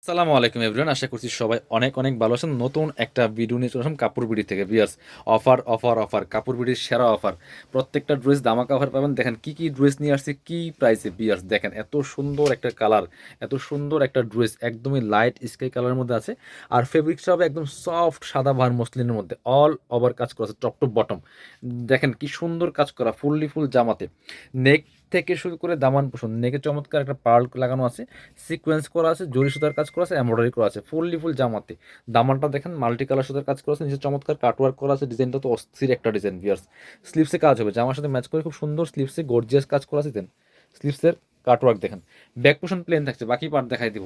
আসসালামু আলাইকুম এভরিওয়ান, আশা করছি সবাই অনেক অনেক ভালো আছেন। নতুন একটা ভিডিও নিয়ে চলে আসলাম কাপড় বিডি থেকে। ভিউয়ার্স, অফার অফার অফার, কাপড় বিডির সেরা অফার। প্রত্যেকটা ড্রেস দামাকা অফার পাবেন। দেখেন কি কি ড্রেস নিয়ে আসছে, কি প্রাইসে। ভিউয়ার্স দেখেন, এত সুন্দর একটা কালার, এত সুন্দর একটা ড্রেস, একদমই লাইট স্কাই কালারের মধ্যে আছে। আর ফেব্রিক্সটা হবে একদম সফট সাদা ভার মসলিনের মধ্যে, অল ওভার কাজ করা আছে টপ টু বটম। দেখেন কি সুন্দর কাজ করা, ফুললি ফুল জামাতে। নেক থেকে শুরু করে দামান পোষণ, নেকে চমৎকার একটা পার্ল লাগানো আছে, সিকোয়েন্স করা আছে, জরি সুতার কাজ করা আছে, এমব্রয়ডারি করা আছে, ফুললি ফুল জামাতে। দামানটা দেখেন মাল্টি কালার সুতার কাজ করা আছে, নিচে চমৎকার কাটওয়ার্ক করা আছে। ডিজাইনটা তো অস্থির একটা ডিজাইন। ভিউয়ার্স, স্লিভসে কাজ হবে, জামার সাথে ম্যাচ করে খুব সুন্দর স্লিভসে গর্জিয়াস কাজ করা আছে। দেন স্লিভসের কাটওয়ার্ক দেখেন। ব্যাক পোর্শন প্লেন থাকছে, বাকি পার্ট দেখাই দিব।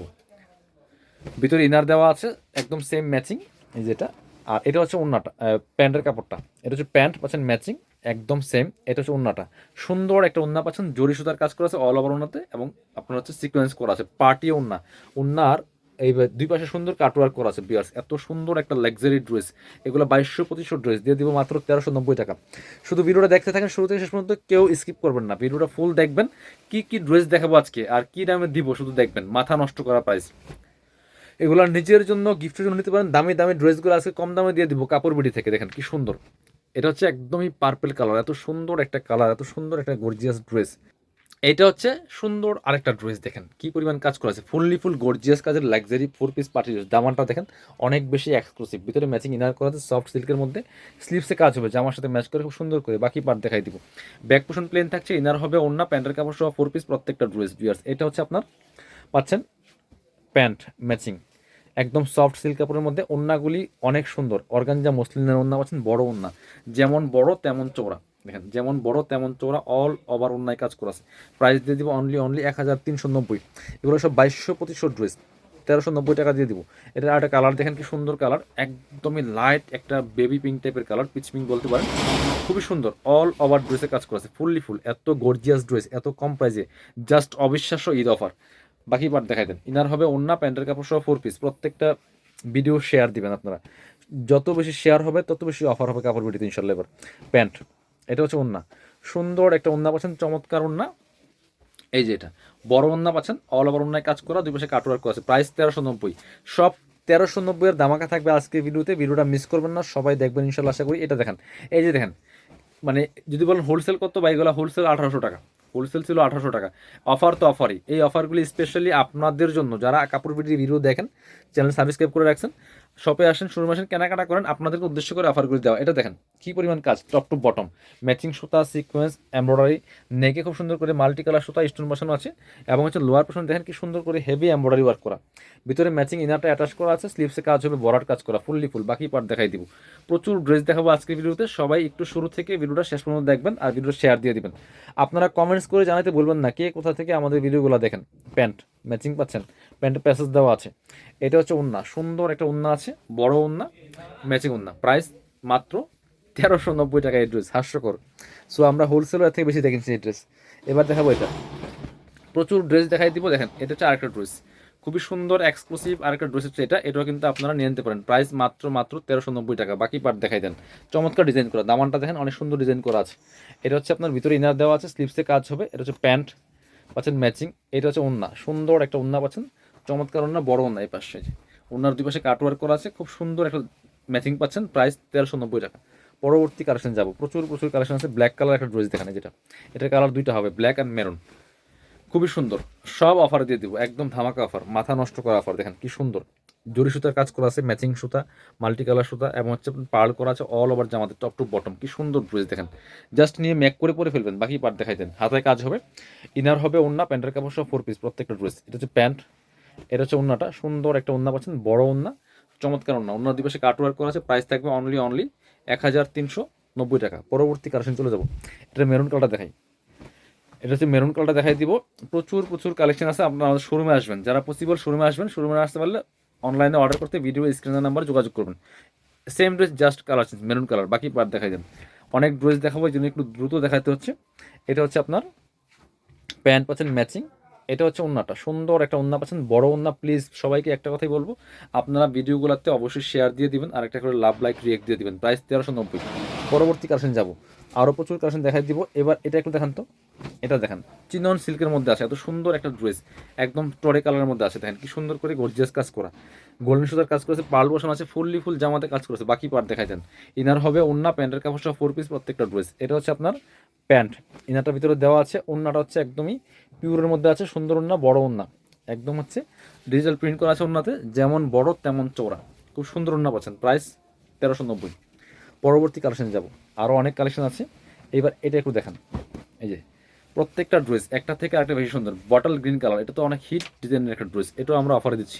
ভিতরে ইনার দেওয়া আছে, একদম সেম ম্যাচিং এই যেটা। আর এটা হচ্ছে ওড়নাটা, প্যান্টের কাপড়টা। এটা হচ্ছে প্যান্ট পাচ্ছেন ম্যাচিং, একদম সেম। এটা হচ্ছে ওড়নাটা, সুন্দর একটা ওড়না পাচ্ছেন, জরি সুতার কাজ করা আছে অল ওভার ওড়নাতে, এবং আপনার হচ্ছে সিকোয়েন্স করা আছে পার্টি ওড়না। ওড়নার এই দুই পাশে সুন্দর কাটওয়ার্ক করা আছে। বিয়ার্স, এত সুন্দর একটা লাক্সারি ড্রেস। এগুলো 2200-2500 ড্রেস দিয়ে দিব মাত্র 1390 টাকা। শুধু ভিডিওটা দেখতে থাকেন শুরু থেকে শেষ পর্যন্ত, কেউ স্কিপ করবেন না, ভিডিওটা ফুল দেখবেন। কি কি ড্রেস দেখাবো আজকে আর কি দামে দিব শুধু দেখবেন, মাথা নষ্ট করা প্রাইস। এগুলো নিজের জন্য গিফটের জন্য নিতে পারেন। দামি দামি ড্রেসগুলো আজকে কম দামে দিয়ে দিব কাপড় বিডি থেকে। দেখেন কি সুন্দর, এটা হচ্ছে একদমই পার্পল কালার, এত সুন্দর একটা কালার, এত সুন্দর একটা গর্জিয়াস ড্রেস। এটা হচ্ছে সুন্দর আরেকটা ড্রেস, দেখেন কি পরিমাণ কাজ করা আছে, ফুললি ফুল গর্জিয়াস কাজের লাক্সারি 4 পিস পার্টি ড্রেস। দামানটা দেখেন অনেক বেশি এক্সক্লুসিভ, ভিতরে ম্যাচিং ইনার করা আছে সফট সিল্কের মধ্যে। স্লিভসে কাজ হবে, জামার সাথে ম্যাচ করে খুব সুন্দর করে। বাকি পার্ট দেখাই দিব। ব্যাক পোর্শন প্লেন থাকছে, ইনার হবে ওড়না, প্যান্টের কাপড় সহ 4 পিস প্রত্যেকটা ড্রেস। ভিউয়ার্স, এটা হচ্ছে আপনার পাচ্ছেন প্যান্ট ম্যাচিং, একদম সফট সিল্ক কাপড়ের মধ্যে। ওড়নাগুলি অনেক সুন্দর, অর্গানজা মসলিনের ওড়না পাচ্ছেন, বড় ওড়না, যেমন বড় তেমন চওড়া। দেখেন যেমন বড় তেমন চওড়া, অল ওভার ওড়নায় কাজ করা আছে। প্রাইস দিয়ে দিব অনলি অনলি 1390। এগুলো সব 2200-2500 ড্রেস, 1390 টাকা দিয়ে দিব। এটার একটা কালার দেখেন কি সুন্দর কালার, একদমই লাইট একটা বেবি পিঙ্ক টাইপের কালার, পিচ পিঙ্ক বলতে পারেন। খুবই সুন্দর, অল ওভার ড্রেসে কাজ করা আছে, ফুললি ফুল। এত গর্জিয়াস ড্রেস এত কম প্রাইসে, জাস্ট অবিশ্বাস্য ঈদ অফার। বাকি পার্ট দেখাই দেন। ইনার হবে ওড়না, প্যান্টের কাপড় সহ 4 পিস। প্রত্যেকটা ভিডিও শেয়ার দিবেন আপনারা, যত বেশি শেয়ার হবে তত বেশি অফার হবে কাপড় ভিডিওতে ইনশাল্লাহ। এবার প্যান্ট, এটা হচ্ছে ওড়না, সুন্দর একটা ওড়না পাচ্ছেন, চমৎকার ওড়না। এই যে এটা বড় ওড়না পাচ্ছেন, অল ওভার ওড়নায় কাজ করা, দুই পাশে কাটওয়ার্ক করা আছে। প্রাইস 1390। সব 1390 এর দামাকা থাকবে আজকের ভিডিওতে, ভিডিওটা মিস করবেন না, সবাই দেখবেন ইনশাল্লাহ আশা করি। এটা দেখেন, এই যে দেখেন, মানে যদি বলেন হোলসেল কত, বা এগুলো হোলসেল 1800 টাকা, হোলসেল ছিল 1800 টাকা। অফার তো অফারই, এই অফারগুলি স্পেশালি আপনাদের জন্য যারা কাপড় বিটির ভিডিও দেখেন, চ্যানেল সাবস্ক্রাইব করে রাখছেন, শপে আসেন, শোরুমে আসেন, কেনাকাটা করেন, আপনাদেরকে উদ্দেশ্য করে অফারগুলি দেওয়া। এটা দেখেন কি পরিমাণ কাজ, টপ টু বটম, ম্যাচিং সুতা, সিকোয়েন্স, এমব্রয়ডারি, নেকে খুব সুন্দর করে মাল্টি কালার সুতা স্টোন বসানো আছে, এবং হচ্ছে লোয়ার পোর্শন দেখেন কি সুন্দর করে হেভি এমব্রয়ডারি ওয়ার্ক করা। ভিতরে ম্যাচিং ইনারটা অ্যাটাচ করা আছে, স্লিভসে কাজ হবে, বর্ডার কাজ করা, ফুললি ফুল। বাকি পার্ট দেখাই দিব। প্রচুর ড্রেস দেখাবো আজকের ভিডিওতে, সবাই একটু শুরু থেকে ভিডিওটা শেষ পর্যন্ত দেখবেন, আর ভিডিওটা শেয়ার দিয়ে দিবেন। আপনারা কমেন্টস করে জানাতে বলবেন না কে কোথা থেকে আমাদের ভিডিওগুলো দেখেন। প্যান্ট ম্যাচিং পাচ্ছেন, প্যান্টের প্যাসেজ দেওয়া আছে। এটা হচ্ছে ওড়না, সুন্দর একটা ওড়না আছে, বড় ওড়না, ম্যাচিং ওড়না। প্রাইস মাত্র 1390 টাকা এই ড্রেস, হাস্যকর। সো আমরা হোলসেলের থেকে বেশি দেখেছি এই ড্রেস। এবার দেখাবো এটা, প্রচুর ড্রেস দেখাই দিব। দেখেন এটা হচ্ছে আরেকটা ড্রেস, খুবই সুন্দর এক্সক্লুসিভ আরেকটা ড্রেস হচ্ছে এটা। এটাও কিন্তু আপনারা নিয়ে নিতে পারেন, প্রাইস মাত্র মাত্র 1390 টাকা। বাকি পার্ট দেখাই দেন। চমৎকার ডিজাইন করা, দামানটা দেখেন অনেক সুন্দর ডিজাইন করা আছে। এটা হচ্ছে আপনার ভিতরে ইনার দেওয়া আছে, স্লিভসে কাজ হবে। এটা হচ্ছে প্যান্ট পাচ্ছেন ম্যাচিং। এটা হচ্ছে ওড়না, সুন্দর একটা ওড়না পাচ্ছেন, চমৎকার ওড়না, বড় ওড়না। এই পাশে ওড়নার দুই পাশে কাটওয়ার্ক করা আছে, খুব সুন্দর একটা ম্যাচিং পাচ্ছেন। প্রাইস 1390 টাকা। পরবর্তী কালেকশন যাবো, প্রচুর প্রচুর কালেকশন আছে। ব্ল্যাক কালার একটা ড্রেস দেখানে, যেটা এটার কালার দুইটা হবে, ব্ল্যাক অ্যান্ড মেরুন। খুবই সুন্দর, সব অফার দিয়ে দিব, একদম ধামাকা অফার, মাথা নষ্ট করা অফার। দেখেন কি সুন্দর জরি সুতার কাজ করা আছে, ম্যাচিং সুতা, মাল্টি কালার সুতা, এবং হচ্ছে পার্ল করা আছে অল ওভার জামাতে, টপ টু বটম। কি সুন্দর ড্রেস দেখেন, জাস্ট নিয়ে ম্যাক করে পরে ফেলবেন। বাকি পার্ট দেখাই দেন। হাতায় কাজ হবে, ইনার হবে ওড়না, প্যান্টের কাপড় সব 4 পিস প্রত্যেকটা ড্রেস। এটা হচ্ছে প্যান্ট, এটা হচ্ছে ওড়নাটা, সুন্দর একটা ওড়না পাচ্ছেন, বড় ওড়না, চমৎকার ওড়না। ওড়নার দুই পাশে কাটওয়ার্ক করা আছে। প্রাইস থাকবে অনলি অনলি 1390 টাকা। পরবর্তী কালেকশন চলে যাবো। এটা মেরুন কালারটা দেখাই, এটা হচ্ছে মেরুন কালারটা দেখাই দিব। প্রচুর প্রচুর কালেকশন আছে, আপনারা আমাদের শোরুমে আসবেন, যারা পসিবল শোরুমে আসবেন। শোরুমে আসতে পারলে অনলাইনে অর্ডার করতে ভিডিও স্ক্রিনের নাম্বারে যোগাযোগ করবেন। Same dress, just colour change, maroon colour. বাকি পার্ট দেখাই দেন। অনেক ড্রেস দেখাবো, এই জন্য একটু দ্রুত দেখাতে হচ্ছে। এটা হচ্ছে আপনার প্যান্ট পাচ্ছেন ম্যাচিং। এটা হচ্ছে ওড়নাটা, সুন্দর একটা ওড়না পাচ্ছেন, বড় ওড়না। প্লিজ সবাইকে একটা কথাই বলবো, আপনারা ভিডিওগুলোতে অবশ্যই শেয়ার দিয়ে দিবেন, আর একটা করে লাভ লাইক রিয়েক্ট দিয়ে দিবেন। প্রাইস 1390। পরবর্তী কালেকশন যাব, আরও প্রচুর কালেকশন দেখাই দিব। এবার এটা একটু দেখান তো, এটা দেখেন চিনন সিল্কের মধ্যে আছে, এত সুন্দর একটা ড্রেস, একদম টরে কালারের মধ্যে আছে, দেখেন কি সুন্দর করে গর্জিয়াস কাজ করা, গোল্ডেন সুতার কাজ করেছে, পার্ল বসানো আছে, ফুললি ফুল জামাতে কাজ করেছে। বাকি পার্ট দেখাই দেন। ইনার হবে ওন্না, প্যান্টের কাপড় সহ 4 পিস প্রত্যেকটা ড্রেস। এটা হচ্ছে আপনার প্যান্ট, ইনারটার ভিতরে দেওয়া আছে। ওন্নাটা হচ্ছে একদমই পিওরের মধ্যে আছে, সুন্দর ওন্না, বড় ওন্না, একদম হচ্ছে ডিজিটাল প্রিন্ট করা আছে ওন্নাতে, যেমন বড় তেমন চওড়া, খুব সুন্দর ওন্না পাচ্ছেন। প্রাইস 1390। পরবর্তী কালেকশনে যাব, আরও অনেক কালেকশন আছে। এবার এটা একটু দেখান, এই যে প্রত্যেকটা ড্রেস একটা থেকে আরেকটা বেশি সুন্দর, বটল গ্রিন কালার, এটা তো অনেক হিট ডিজাইনের একটা ড্রেস, এটাও আমরা অফারে দিচ্ছি।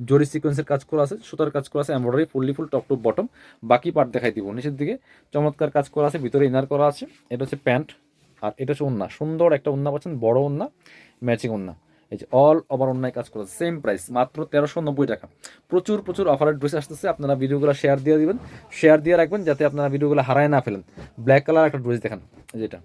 জরি সিকোয়েন্সের কাজ করা আছে, সুতার কাজ করা আছে, embroidery, fully full top to bottom. বাকি পার্ট দেখাই দিব। নিচের দিকে চমৎকার কাজ করা আছে, ভিতরে ইনার করা আছে। এটা হচ্ছে প্যান্ট, আর এটা হচ্ছে ওন্না, সুন্দর একটা ওন্না পাচ্ছেন, বড় ওন্না, ম্যাচিং ওন্না। এই যে অল ওভার অন্যায় কাজ করা, সেম প্রাইস মাত্র 1390 টাকা। প্রচুর প্রচুর অফারের ড্রেস আসতেছে, আপনারা ভিডিওগুলো শেয়ার দিয়ে দিবেন, শেয়ার দিয়ে রাখবেন যাতে আপনারা ভিডিওগুলো হারায় না ফেলেন। ব্ল্যাক কালার একটা ড্রেস দেখেন, যেটা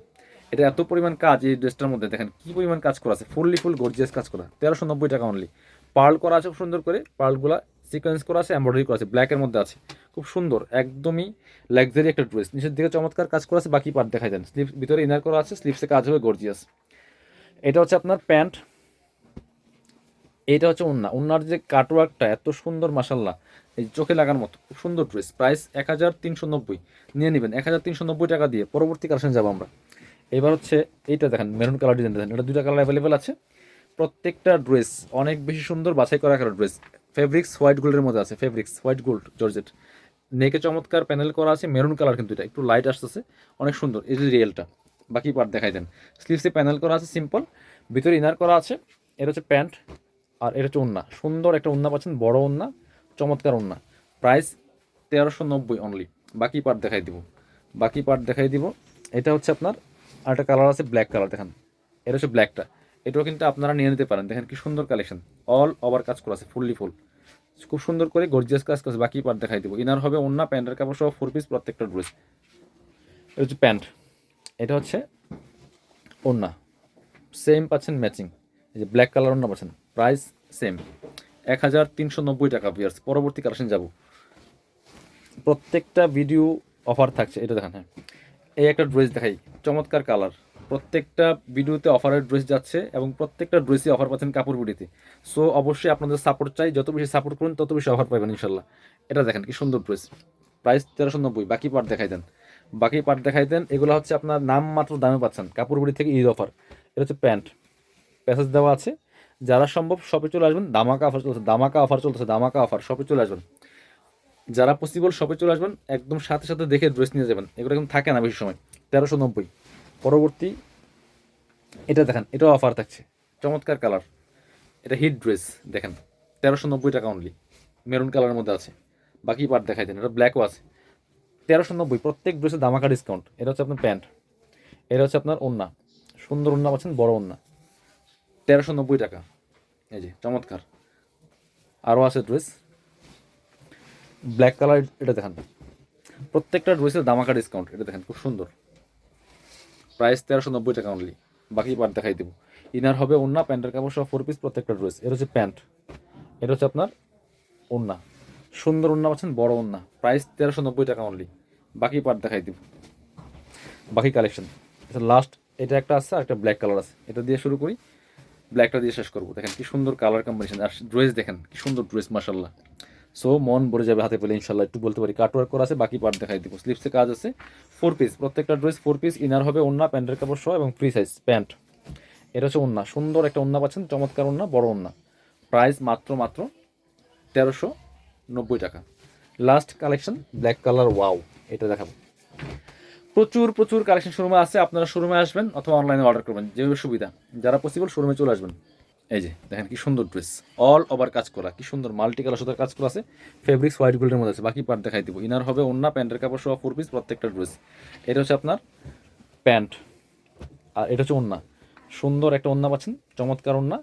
এটা এত পরিমাণ কাজ এই ড্রেসটার মধ্যে, দেখেন কি পরিমাণ কাজ করা আছে, ফুললি ফুল গর্জিয়াস কাজ করা, 1390 টাকা অনলি। পার্ল করা আছে খুব সুন্দর করে, পার্লগুলা সিকোয়েন্স করা আছে, এমব্রয়ডারি করা আছে, ব্ল্যাকের মধ্যে আছে, খুব সুন্দর একদমই লাক্সারি একটা ড্রেস। নিচের দিকে চমৎকার কাজ করা আছে, বাকি পার্ট দেখাই দেন। স্লিপ ভিতরে ইনার করা আছে, স্লিপসে কাজ হবে গর্জিয়াস। এটা হচ্ছে আপনার প্যান্ট, এটা হচ্ছে ওন্না, ওন্নার যে কাটওয়ার্কটা এত সুন্দর মাসাল্লাহ, এই চোখে লাগার মতো, খুব সুন্দর ড্রেস। প্রাইস 1390, নিয়ে নেবেন 1390 টাকা দিয়ে। পরবর্তী কালেকশন যাবো আমরা। এবার হচ্ছে এইটা দেখেন, মেরুন কালার ডিজাইন দেখেন, এটা দুইটা কালার অ্যাভেলেবেল আছে। প্রত্যেকটা ড্রেস অনেক বেশি সুন্দর, বাছাই করা একটা ড্রেস। ফেব্রিক্স হোয়াইট গোল্ডের মধ্যে আছে, ফেব্রিক্স হোয়াইট গোল্ড জর্জেট, নেকে চমৎকার প্যানেল করা আছে, মেরুন কালার, কিন্তু এটা একটু লাইট আসতেছে, অনেক সুন্দর। এই যে রিয়েলটা, বাকি পার্ট দেখাই দেন। স্লিভসে প্যানেল করা আছে সিম্পল, ভিতরে ইনার করা আছে। এটা হচ্ছে প্যান্ট, আর এটা হচ্ছে ওন্না, সুন্দর একটা ওন্না পাচ্ছেন, বড় ওন্না, চমৎকার ওন্না। Price 1390 only. বাকি পার্ট দেখাই দিব, বাকি পার্ট দেখাই দিব। এটা হচ্ছে আপনার আরেকটা কালার আছে, ব্ল্যাক কালার দেখেন, এটা হচ্ছে ব্ল্যাকটা, এটাও কিন্তু আপনারা নিয়ে নিতে পারেন। দেখেন কি সুন্দর কালেকশন, অল ওভার কাজ করা আছে, ফুললি ফুল, খুব সুন্দর করে গর্জিয়াস কাজ করেছে। বাকি পার্ট দেখাই দিব। ইনার হবে ওন্না, প্যান্টের কাপড় সহ 4 পিস প্রত্যেকটা ড্রেস। এটা হচ্ছে প্যান্ট, এটা হচ্ছে ওন্না, সেম পাচ্ছেন ম্যাচিং, এই যে ব্ল্যাক কালার ওন্না পাচ্ছেন। প্রাইস সেম 1390 টাকা ভিউয়ার্স। পরবর্তী কালেকশন যাব, প্রত্যেকটা ভিডিও অফার থাকছে। এটা দেখেন, হ্যাঁ এই একটা ড্রেস দেখাই, চমৎকার কালার, প্রত্যেকটা ভিডিওতে অফারের ড্রেস যাচ্ছে এবং প্রত্যেকটা ড্রেসই অফার পাচ্ছেন কাপড় বিডিতে। সো অবশ্যই আপনাদের সাপোর্ট চাই, যত বেশি সাপোর্ট করুন তত বেশি অফার পাবেন ইনশাল্লাহ। এটা দেখেন কি সুন্দর ড্রেস, প্রাইস 1390। বাকি পার্ট দেখাই দেন, বাকি পার্ট দেখাই দেন। এগুলো হচ্ছে আপনার নাম মাত্র দামে পাচ্ছেন কাপড় বিডি থেকে ঈদ অফার। এটা হচ্ছে প্যান্ট, প্যাসেজ দেওয়া আছে। যারা সম্ভব শপে চলে আসবেন, দামাকা অফার চলছে, দামাকা অফার চলতেছে, দামাকা অফার, শপে চলে আসবেন। যারা পসিবল শপে চলে আসবেন, একদম সাথে সাথে দেখে ড্রেস নিয়ে যাবেন, এগুলো একদম থাকে না বেশি সময়। 1390। পরবর্তী এটা দেখেন, এটাও অফার থাকছে, চমৎকার কালার, এটা হিট ড্রেস দেখেন, 1390 টাকা অনলি, মেরুন কালারের মধ্যে আছে। বাকি পার্ট দেখাই দেন, এটা ব্ল্যাকও আছে। 1390, প্রত্যেক ড্রেসে দামাকা ডিসকাউন্ট। এটা হচ্ছে আপনার প্যান্ট, এটা হচ্ছে আপনার ওন্না, সুন্দর ওন্না পাচ্ছেন, বড় ওন্না, 1390 টাকা। এই যে চমৎকার, আরও আছে ড্রেস ব্ল্যাক কালার, এটা দেখেন, প্রত্যেকটা ড্রেসের দামাকা ডিসকাউন্ট। এটা দেখেন খুব সুন্দর, প্রাইস 1390 টাকা অনলি। বাকি পার্ট দেখাই দেবো। ইনার হবে ওন্না, প্যান্টের কাপড় সহ 4 পিস প্রত্যেকটা ড্রেস। এটা হচ্ছে প্যান্ট, এটা হচ্ছে আপনার ওন্না, সুন্দর ওন্না পাচ্ছেন, বড় ওন্না, প্রাইস 1390 টাকা অনলি। বাকি পার্ট দেখাই দিব, বাকি কালেকশন। লাস্ট এটা একটা আছে, আর একটা ব্ল্যাক কালার আছে, এটা দিয়ে শুরু করি, ব্ল্যাকটা দিয়ে শেষ করবো। দেখেন কি সুন্দর কালার কম্বিনেশন, আর ড্রেস দেখেন কি সুন্দর ড্রেস, মাশাল্লাহ। সো মন ভরে যাবে হাতে পেলে ইনশাল্লাহ। একটু বলতে পারি কাটওয়ার্ক করা আছে, বাকি পার্ট দেখাই দিব। স্লিপসে কাজ আছে, 4 পিস প্রত্যেকটা ড্রেস, 4 পিস। ইনার হবে ওন্না, প্যান্টের কাপড় সহ এবং ফ্রি সাইজ প্যান্ট। এটা হচ্ছে ওন্না, সুন্দর একটা ওন্না পাচ্ছেন, চমৎকার ওন্না, বড় ওন্না। প্রাইস মাত্র 1390 টাকা। Last collection black colour, wow, এটা দেখাবো। প্রচুর প্রচুর কালেকশন শোরুমে আছে, আপনারা শোরুমে আসবেন অথবা অনলাইনে অর্ডার করবেন, যেভাবে সুবিধা। যারা পসিবল শোরুমে চলে আসবেন। এই যে দেখেন কি সুন্দর ড্রেস, অল ওভার কাজ করা, কি সুন্দর মাল্টি কালার সুতার কাজ করা আছে, ফেব্রিক্স হোয়াইট গোল্ডের মধ্যে আছে। বাকি পার্ট দেখাই দিব। ইনার হবে ওন্না, প্যান্টের কাপড় সহ 4 পিস প্রত্যেকটা ড্রেস। এটা হচ্ছে আপনার প্যান্ট, আর এটা হচ্ছে ওন্না, সুন্দর একটা ওন্না পাচ্ছেন, চমৎকার ওন্না,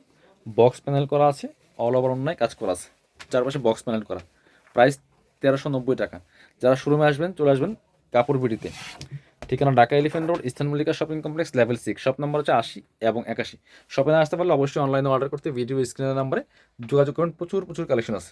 বক্স প্যানেল করা আছে, অল ওভার ওন্নায় কাজ করা আছে, চারপাশে বক্স প্যানেল করা। প্রাইস 1390 টাকা। যারা শোরুমে আসবেন চলে আসবেন কাপড় বিডিতে। ঠিকানা Dhaka elephant road, eastern Mallika shopping complex, level 6, shop number হচ্ছে 80 এবং 81। শপে না আসতে পারলে অবশ্যই অনলাইনে অর্ডার করতে ভিডিও স্ক্রিনের নাম্বারে যোগাযোগ করুন, প্রচুর প্রচুর কালেকশন আছে।